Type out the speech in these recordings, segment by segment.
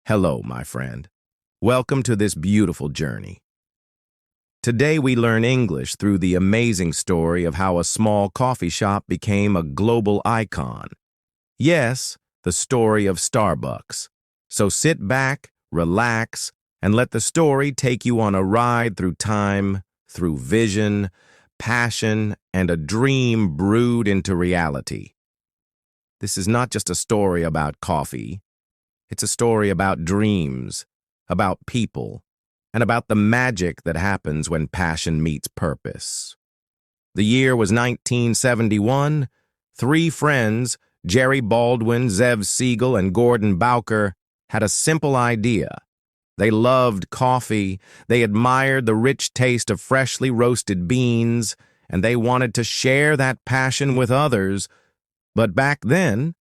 Hello, my friend. Welcome to this beautiful journey. Today we learn English through the amazing story of how a small coffee shop became a global icon. Yes, the story of Starbucks. So sit back, relax, and let the story take you on a ride through time, through vision, passion, and a dream brewed into reality. This is not just a story about coffee. It's a story about dreams, about people, and about the magic that happens when passion meets purpose. The year was 1971. Three friends, Jerry Baldwin, Zev Siegel, and Gordon Bowker, had a simple idea. They loved coffee, they admired the rich taste of freshly roasted beans, and they wanted to share that passion with others. But back then,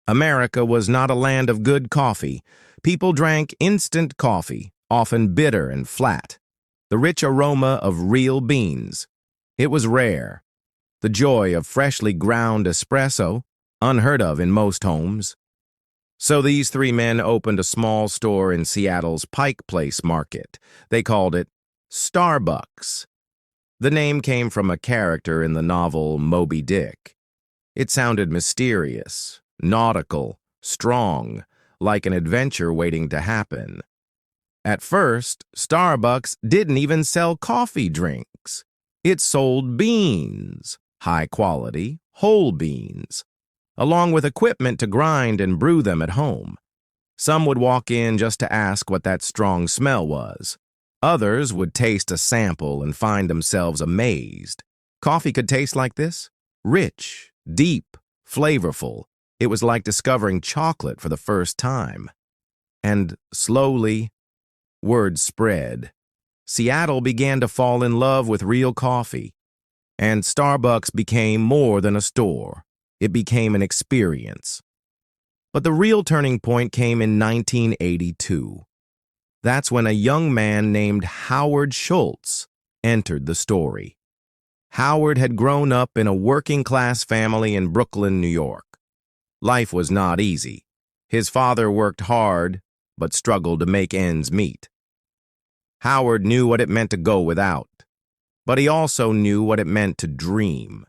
America was not a land of good coffee. People drank instant coffee, often bitter and flat. The rich aroma of real beans. It was rare. The joy of freshly ground espresso, unheard of in most homes. So these three men opened a small store in Seattle's Pike Place market. They called it Starbucks. The name came from a character in the novel Moby Dick. It sounded mysterious, nautical, strong, like an adventure waiting to happen. At first, Starbucks didn't even sell coffee drinks. It sold beans, high quality, whole beans, along with equipment to grind and brew them at home. Some would walk in just to ask what that strong smell was. Others would taste a sample and find themselves amazed. Coffee could taste like this? Rich, deep, flavorful. It was like discovering chocolate for the first time. And slowly, word spread. Seattle began to fall in love with real coffee. And Starbucks became more than a store. It became an experience. But the real turning point came in 1982. That's when a young man named Howard Schultz entered the story. Howard had grown up in a working-class family in Brooklyn, New York. Life was not easy. His father worked hard, but struggled to make ends meet. Howard knew what it meant to go without, but he also knew what it meant to dream.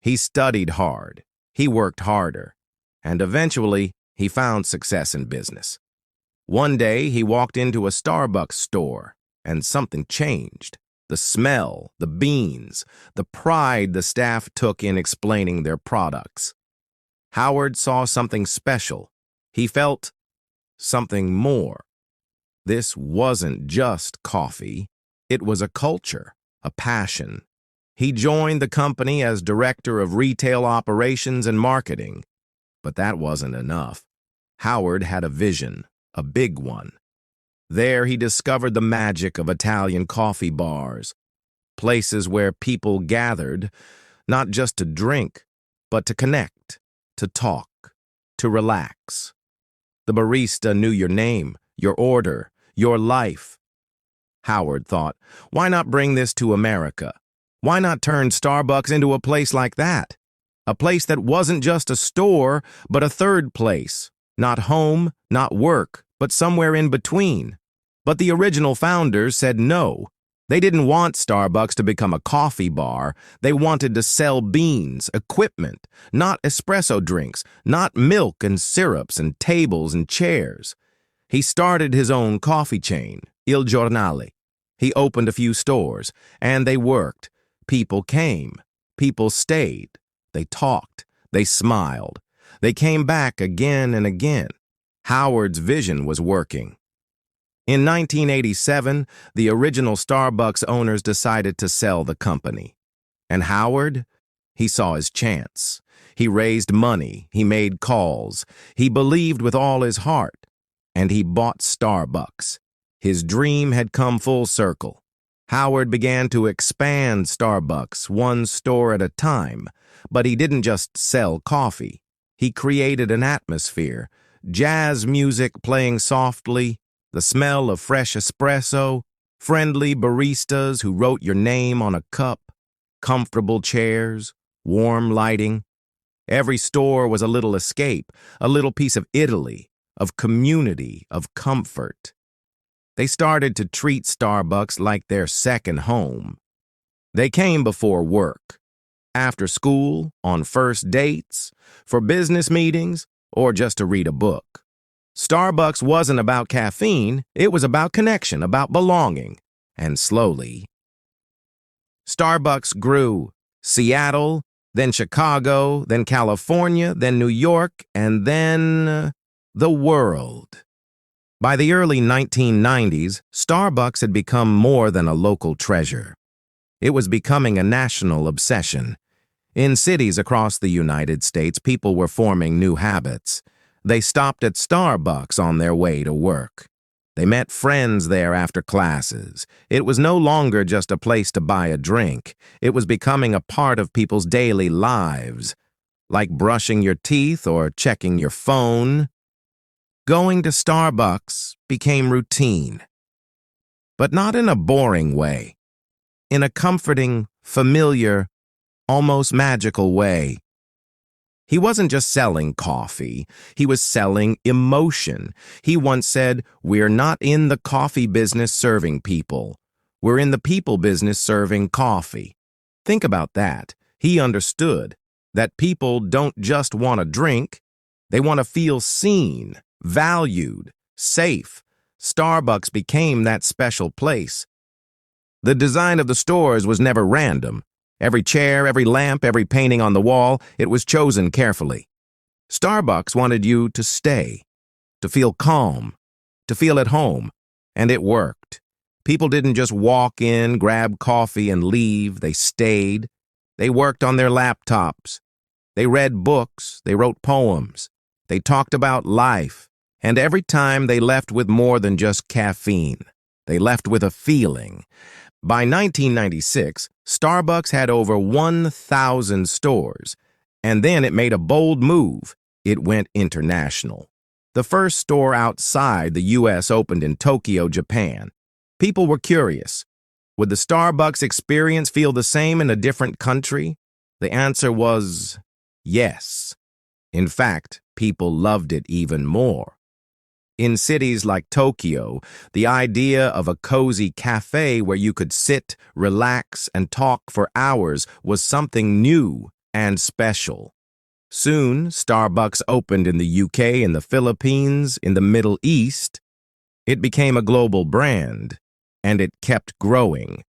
He studied hard, he worked harder, and eventually he found success in business. One day he walked into a Starbucks store, and something changed. The smell, the beans, the pride the staff took in explaining their products. Howard saw something special. He felt something more. This wasn't just coffee. It was a culture, a passion. He joined the company as director of retail operations and marketing. But that wasn't enough. Howard had a vision, a big one. There he discovered the magic of Italian coffee bars, places where people gathered, not just to drink, but to connect, to talk, to relax. The barista knew your name, your order, your life. Howard thought, why not bring this to America? Why not turn Starbucks into a place like that? A place that wasn't just a store, but a third place. Not home, not work, but somewhere in between. But the original founders said no. They didn't want Starbucks to become a coffee bar. They wanted to sell beans, equipment, not espresso drinks, not milk and syrups and tables and chairs. He started his own coffee chain, Il Giornale. He opened a few stores, and they worked. People came. People stayed. They talked. They smiled. They came back again and again. Howard's vision was working. In 1987, the original Starbucks owners decided to sell the company. And Howard? He saw his chance. He raised money. He made calls. He believed with all his heart. And he bought Starbucks. His dream had come full circle. Howard began to expand Starbucks, one store at a time. But he didn't just sell coffee. He created an atmosphere. Jazz music playing softly, the smell of fresh espresso, friendly baristas who wrote your name on a cup, comfortable chairs, warm lighting. Every store was a little escape, a little piece of Italy, of community, of comfort. They started to treat Starbucks like their second home. They came before work, after school, on first dates, for business meetings, or just to read a book. Starbucks wasn't about caffeine, it was about connection, about belonging. And slowly, Starbucks grew. Seattle, then Chicago, then California, then New York, and then the world. By the early 1990s, Starbucks had become more than a local treasure. It was becoming a national obsession. In cities across the United States, people were forming new habits. They stopped at Starbucks on their way to work. They met friends there after classes. It was no longer just a place to buy a drink. It was becoming a part of people's daily lives, like brushing your teeth or checking your phone. Going to Starbucks became routine, but not in a boring way, in a comforting, familiar, almost magical way. He wasn't just selling coffee, he was selling emotion. He once said, "We're not in the coffee business serving people. We're in the people business serving coffee." Think about that. He understood that people don't just want a drink, they want to feel seen, valued, safe. Starbucks became that special place. The design of the stores was never random. Every chair, every lamp, every painting on the wall, it was chosen carefully. Starbucks wanted you to stay, to feel calm, to feel at home, and it worked. People didn't just walk in, grab coffee, and leave. They stayed. They worked on their laptops. They read books. They wrote poems. They talked about life. And every time they left with more than just caffeine. They left with a feeling. By 1996, Starbucks had over 1,000 stores, and then it made a bold move. It went international. The first store outside the U.S. opened in Tokyo, Japan. People were curious. Would the Starbucks experience feel the same in a different country? The answer was yes. In fact, people loved it even more. In cities like Tokyo, the idea of a cozy cafe where you could sit, relax, and talk for hours was something new and special. Soon, Starbucks opened in the UK, in the Philippines, in the Middle East. It became a global brand, and it kept growing.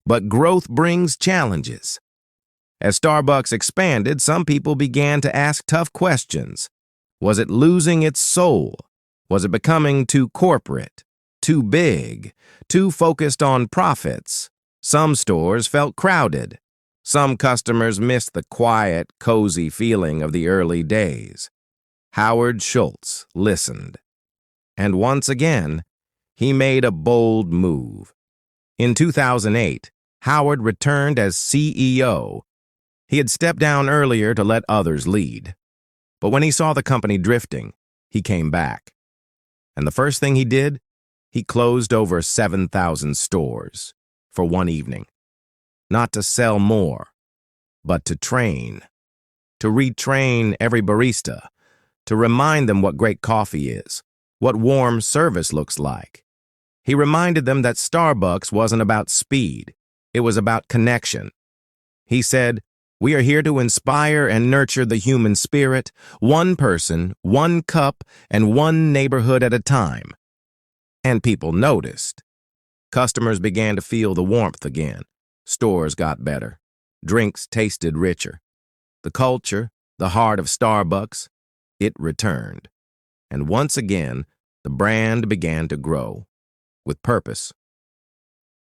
But growth brings challenges. As Starbucks expanded, some people began to ask tough questions. Was it losing its soul? Was it becoming too corporate, too big, too focused on profits? Some stores felt crowded. Some customers missed the quiet, cozy feeling of the early days. Howard Schultz listened. And once again, he made a bold move. In 2008, Howard returned as CEO. He had stepped down earlier to let others lead. But when he saw the company drifting, he came back. And the first thing he did, he closed over 7,000 stores for one evening. Not to sell more, but to train. To retrain every barista. To remind them what great coffee is, what warm service looks like. He reminded them that Starbucks wasn't about speed. It was about connection. He said, "We are here to inspire and nurture the human spirit, one person, one cup, and one neighborhood at a time." And people noticed. Customers began to feel the warmth again. Stores got better. Drinks tasted richer. The culture, the heart of Starbucks, it returned. And once again, the brand began to grow, with purpose.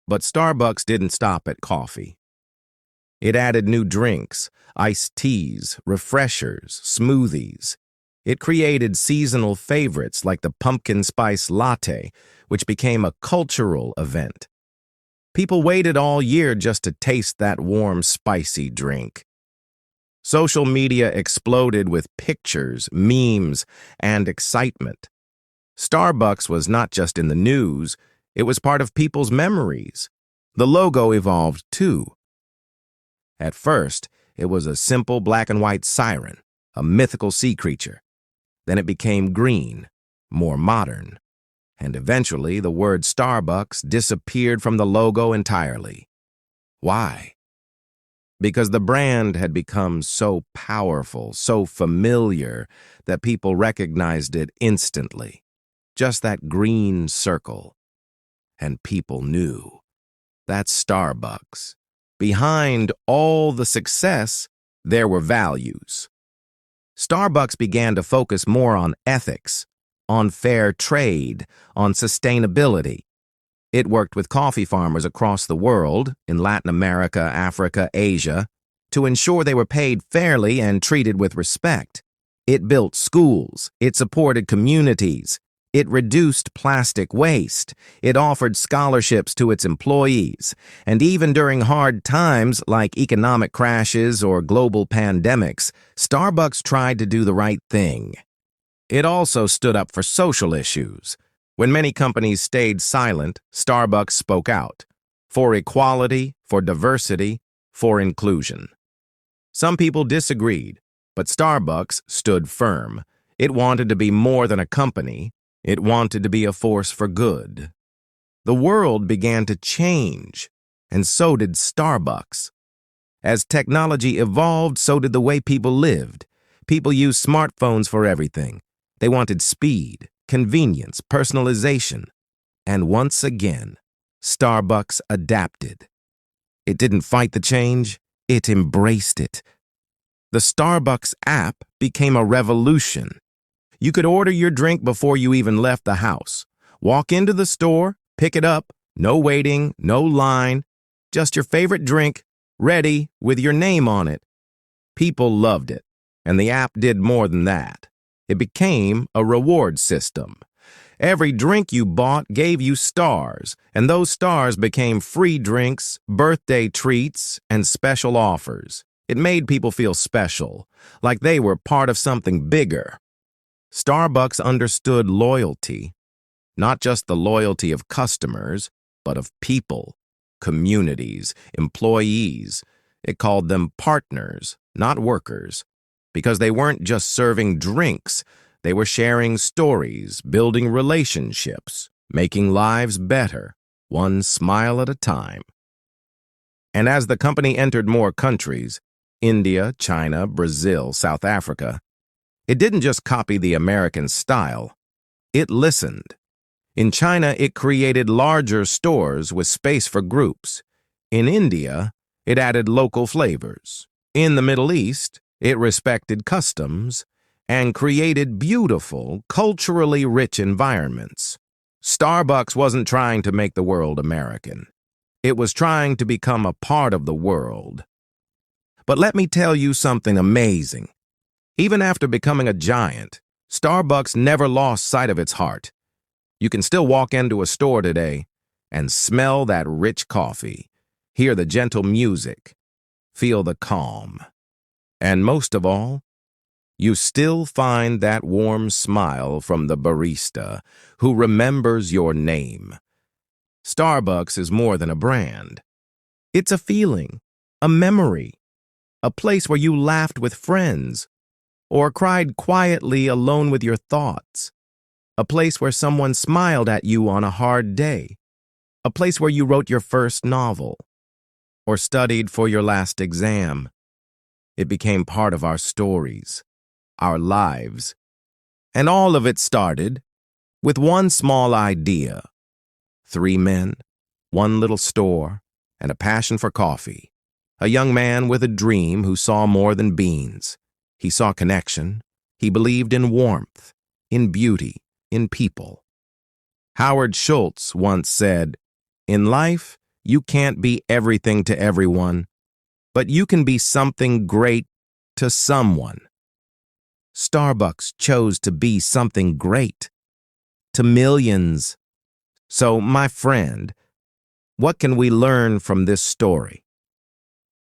But Starbucks didn't stop at coffee. It added new drinks, iced teas, refreshers, smoothies. It created seasonal favorites like the pumpkin spice latte, which became a cultural event. People waited all year just to taste that warm, spicy drink. Social media exploded with pictures, memes, and excitement. Starbucks was not just in the news, it was part of people's memories. The logo evolved too. At first, it was a simple black and white siren, a mythical sea creature. Then it became green, more modern. And eventually, the word Starbucks disappeared from the logo entirely. Why? Because the brand had become so powerful, so familiar, that people recognized it instantly. Just that green circle. And people knew. That's Starbucks. Behind all the success, there were values. Starbucks began to focus more on ethics, on fair trade, on sustainability. It worked with coffee farmers across the world, in Latin America, Africa, Asia, to ensure they were paid fairly and treated with respect. It built schools, it supported communities, it reduced plastic waste, it offered scholarships to its employees, and even during hard times like economic crashes or global pandemics, Starbucks tried to do the right thing. It also stood up for social issues. When many companies stayed silent, Starbucks spoke out. For equality, for diversity, for inclusion. Some people disagreed, but Starbucks stood firm. It wanted to be more than a company. It wanted to be a force for good. The world began to change, and so did Starbucks. As technology evolved, so did the way people lived. People used smartphones for everything. They wanted speed, convenience, personalization. And once again, Starbucks adapted. It didn't fight the change, it embraced it. The Starbucks app became a revolution. You could order your drink before you even left the house. Walk into the store, pick it up, no waiting, no line, just your favorite drink, ready with your name on it. People loved it, and the app did more than that. It became a reward system. Every drink you bought gave you stars, and those stars became free drinks, birthday treats, and special offers. It made people feel special, like they were part of something bigger. Starbucks understood loyalty, not just the loyalty of customers, but of people, communities, employees. It called them partners, not workers, because they weren't just serving drinks. They were sharing stories, building relationships, making lives better, one smile at a time. And as the company entered more countries, India, China, Brazil, South Africa, it didn't just copy the American style, it listened. In China, it created larger stores with space for groups. In India, it added local flavors. In the Middle East, it respected customs and created beautiful, culturally rich environments. Starbucks wasn't trying to make the world American. It was trying to become a part of the world. But let me tell you something amazing. Even after becoming a giant, Starbucks never lost sight of its heart. You can still walk into a store today and smell that rich coffee, hear the gentle music, feel the calm. And most of all, you still find that warm smile from the barista who remembers your name. Starbucks is more than a brand. It's a feeling, a memory, a place where you laughed with friends or cried quietly alone with your thoughts, a place where someone smiled at you on a hard day, a place where you wrote your first novel or studied for your last exam. It became part of our stories, our lives. And all of it started with one small idea. 3 men, 1 little store, and a passion for coffee. A young man with a dream who saw more than beans. He saw connection. He believed in warmth, in beauty, in people. Howard Schultz once said, "In life, you can't be everything to everyone, but you can be something great to someone." Starbucks chose to be something great to millions. So, my friend, what can we learn from this story?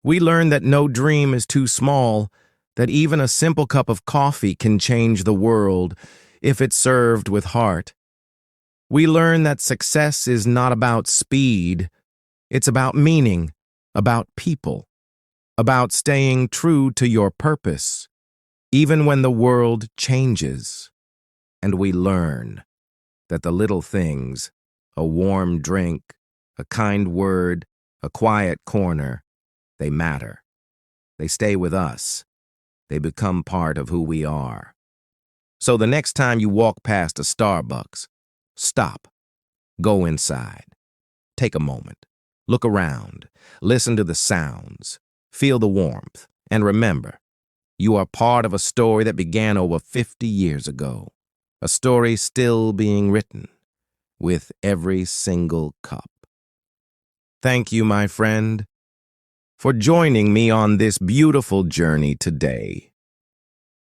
We learn that no dream is too small, that even a simple cup of coffee can change the world if it's served with heart. We learn that success is not about speed, it's about meaning, about people, about staying true to your purpose. Even when the world changes and we learn that the little things, a warm drink, a kind word, a quiet corner, they matter. They stay with us. They become part of who we are. So the next time you walk past a Starbucks, stop, go inside, take a moment, look around, listen to the sounds, feel the warmth, and remember, you are part of a story that began over 50 years ago, a story still being written with every single cup. Thank you, my friend, for joining me on this beautiful journey today.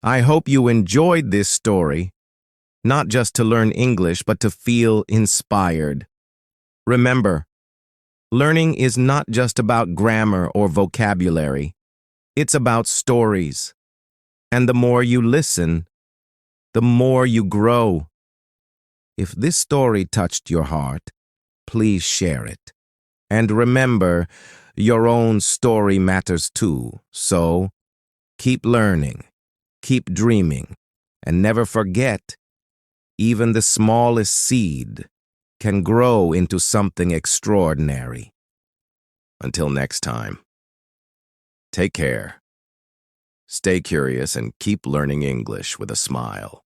I hope you enjoyed this story, not just to learn English, but to feel inspired. Remember, learning is not just about grammar or vocabulary. It's about stories. And the more you listen, the more you grow. If this story touched your heart, please share it. And remember, your own story matters too. So, keep learning, keep dreaming, and never forget, even the smallest seed can grow into something extraordinary. Until next time, take care. Stay curious and keep learning English with a smile.